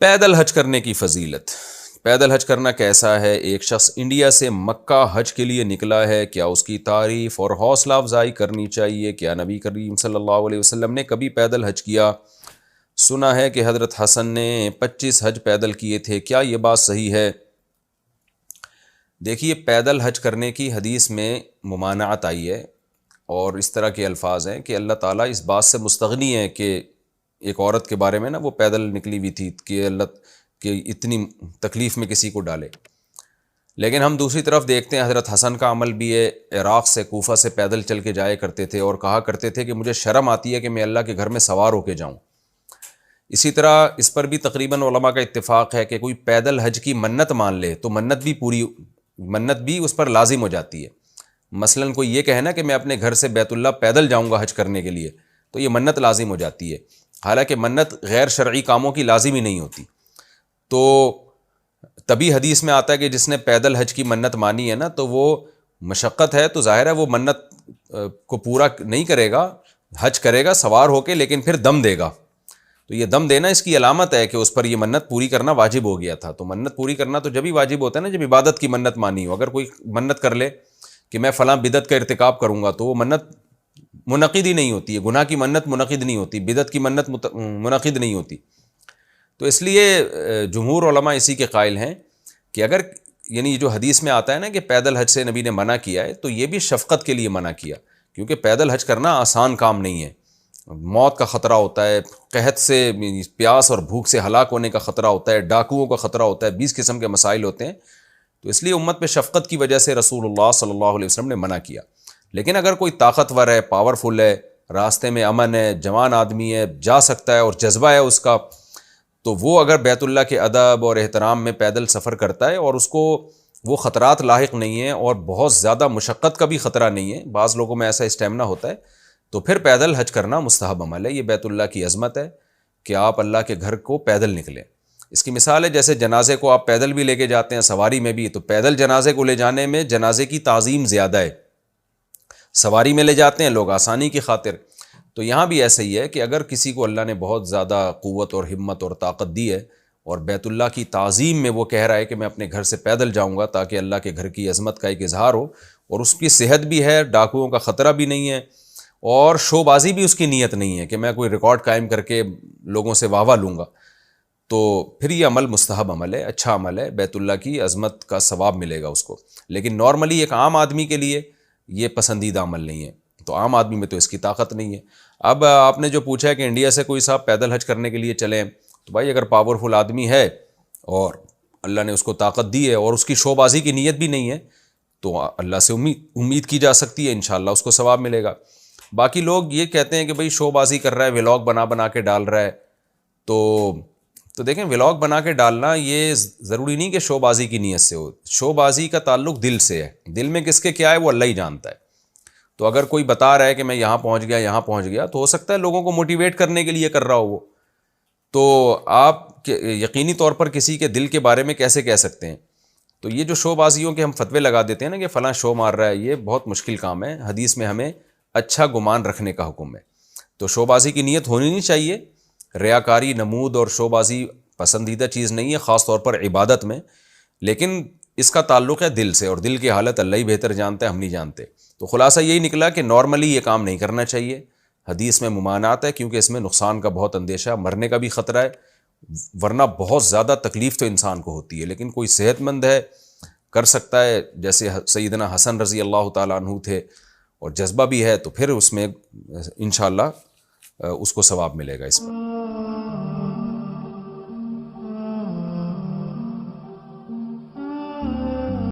پیدل حج کرنے کی فضیلت۔ پیدل حج کرنا کیسا ہے؟ ایک شخص انڈیا سے مکہ حج کے لیے نکلا ہے، کیا اس کی تعریف اور حوصلہ افزائی کرنی چاہیے؟ کیا نبی کریم صلی اللہ علیہ وسلم نے کبھی پیدل حج کیا؟ سنا ہے کہ حضرت حسن نے 25 حج پیدل کیے تھے، کیا یہ بات صحیح ہے؟ دیکھیے، پیدل حج کرنے کی حدیث میں ممانعت آئی ہے، اور اس طرح کے الفاظ ہیں کہ اللہ تعالیٰ اس بات سے مستغنی ہے کہ ایک عورت کے بارے میں نا وہ پیدل نکلی ہوئی تھی کہ اللہ کہ اتنی تکلیف میں کسی کو ڈالے۔ لیکن ہم دوسری طرف دیکھتے ہیں حضرت حسن کا عمل بھی ہے، عراق سے کوفہ سے پیدل چل کے جایا کرتے تھے اور کہا کرتے تھے کہ مجھے شرم آتی ہے کہ میں اللہ کے گھر میں سوار ہو کے جاؤں۔ اسی طرح اس پر بھی تقریباً علماء کا اتفاق ہے کہ کوئی پیدل حج کی منت مان لے تو منت بھی اس پر لازم ہو جاتی ہے۔ مثلاً کوئی یہ کہنا کہ میں اپنے گھر سے بیت اللہ پیدل جاؤں گا حج کرنے کے لیے، تو یہ منت لازم ہو جاتی ہے، حالانکہ منت غیر شرعی کاموں کی لازم ہی نہیں ہوتی۔ تو تبھی حدیث میں آتا ہے کہ جس نے پیدل حج کی منت مانی ہے نا، تو وہ مشقت ہے تو ظاہر ہے وہ منت کو پورا نہیں کرے گا، حج کرے گا سوار ہو کے، لیکن پھر دم دے گا۔ تو یہ دم دینا اس کی علامت ہے کہ اس پر یہ منت پوری کرنا واجب ہو گیا تھا۔ تو منت پوری کرنا تو جبھی واجب ہوتا ہے نا جب عبادت کی منت مانی ہو۔ اگر کوئی منت کر لے کہ میں فلاں بدعت کا ارتکاب کروں گا، تو وہ منت منعقد ہی نہیں ہوتی ہے، گناہ کی منت منعقد نہیں ہوتی، بدعت کی منت منعقد نہیں ہوتی۔ تو اس لیے جمہور علماء اسی کے قائل ہیں کہ اگر یعنی جو حدیث میں آتا ہے نا کہ پیدل حج سے نبی نے منع کیا ہے، تو یہ بھی شفقت کے لیے منع کیا، کیونکہ پیدل حج کرنا آسان کام نہیں ہے، موت کا خطرہ ہوتا ہے، قحط سے، پیاس اور بھوک سے ہلاک ہونے کا خطرہ ہوتا ہے، ڈاکوؤں کا خطرہ ہوتا ہے، 20 قسم کے مسائل ہوتے ہیں۔ تو اس لیے امت پہ شفقت کی وجہ سے رسول اللہ صلی اللہ علیہ وسلم نے منع کیا۔ لیکن اگر کوئی طاقتور ہے، پاورفل ہے، راستے میں امن ہے، جوان آدمی ہے، جا سکتا ہے اور جذبہ ہے اس کا، تو وہ اگر بیت اللہ کے ادب اور احترام میں پیدل سفر کرتا ہے اور اس کو وہ خطرات لاحق نہیں ہیں اور بہت زیادہ مشقت کا بھی خطرہ نہیں ہے، بعض لوگوں میں ایسا اسٹیمنا ہوتا ہے، تو پھر پیدل حج کرنا مستحب عمل ہے۔ یہ بیت اللہ کی عظمت ہے کہ آپ اللہ کے گھر کو پیدل نکلیں۔ اس کی مثال ہے جیسے جنازے کو آپ پیدل بھی لے کے جاتے ہیں، سواری میں بھی، تو پیدل جنازے کو لے جانے میں جنازے کی تعظیم زیادہ ہے، سواری میں لے جاتے ہیں لوگ آسانی کی خاطر۔ تو یہاں بھی ایسا ہی ہے کہ اگر کسی کو اللہ نے بہت زیادہ قوت اور ہمت اور طاقت دی ہے اور بیت اللہ کی تعظیم میں وہ کہہ رہا ہے کہ میں اپنے گھر سے پیدل جاؤں گا تاکہ اللہ کے گھر کی عظمت کا ایک اظہار ہو، اور اس کی صحت بھی ہے، ڈاکوؤں کا خطرہ بھی نہیں ہے، اور شو بازی بھی اس کی نیت نہیں ہے کہ میں کوئی ریکارڈ قائم کر کے لوگوں سے واہ واہ لوں گا، تو پھر یہ عمل مستحب عمل ہے، اچھا عمل ہے، بیت اللہ کی عظمت کا ثواب ملے گا اس کو۔ لیکن نارملی ایک عام آدمی کے لیے یہ پسندیدہ عمل نہیں ہے، تو عام آدمی میں تو اس کی طاقت نہیں ہے۔ اب آپ نے جو پوچھا ہے کہ انڈیا سے کوئی صاحب پیدل حج کرنے کے لیے چلیں، تو بھائی اگر پاورفل آدمی ہے اور اللہ نے اس کو طاقت دی ہے اور اس کی شو بازی کی نیت بھی نہیں ہے، تو اللہ سے امید کی جا سکتی ہے، انشاءاللہ اس کو ثواب ملے گا۔ باقی لوگ یہ کہتے ہیں کہ بھائی شو بازی کر رہا ہے، ولاگ بنا کے ڈال رہا ہے، تو دیکھیں ولاگ بنا کے ڈالنا یہ ضروری نہیں کہ شو بازی کی نیت سے ہو، شو بازی کا تعلق دل سے ہے، دل میں کس کے کیا ہے وہ اللہ ہی جانتا ہے۔ تو اگر کوئی بتا رہا ہے کہ میں یہاں پہنچ گیا تو ہو سکتا ہے لوگوں کو موٹیویٹ کرنے کے لیے کر رہا ہو وہ، تو آپ یقینی طور پر کسی کے دل کے بارے میں کیسے کہہ سکتے ہیں؟ تو یہ جو شو بازیوں کے ہم فتوے لگا دیتے ہیں نا کہ فلاں شو مار رہا ہے، یہ بہت مشکل کام ہے۔ حدیث میں ہمیں اچھا گمان رکھنے کا حکم ہے، تو شو بازی کی نیت ہونی نہیں چاہیے۔ ریاکاری، نمود اور شو بازی پسندیدہ چیز نہیں ہے، خاص طور پر عبادت میں، لیکن اس کا تعلق ہے دل سے، اور دل کی حالت اللہ ہی بہتر جانتا ہے، ہم نہیں جانتے۔ تو خلاصہ یہی نکلا کہ نارملی یہ کام نہیں کرنا چاہیے، حدیث میں ممانعت ہے کیونکہ اس میں نقصان کا بہت اندیشہ، مرنے کا بھی خطرہ ہے، ورنہ بہت زیادہ تکلیف تو انسان کو ہوتی ہے۔ لیکن کوئی صحت مند ہے، کر سکتا ہے، جیسے سیدنا حسن رضی اللہ تعالیٰ عنہ تھے، اور جذبہ بھی ہے، تو پھر اس میں انشاءاللہ اس کو ثواب ملے گا اس پر۔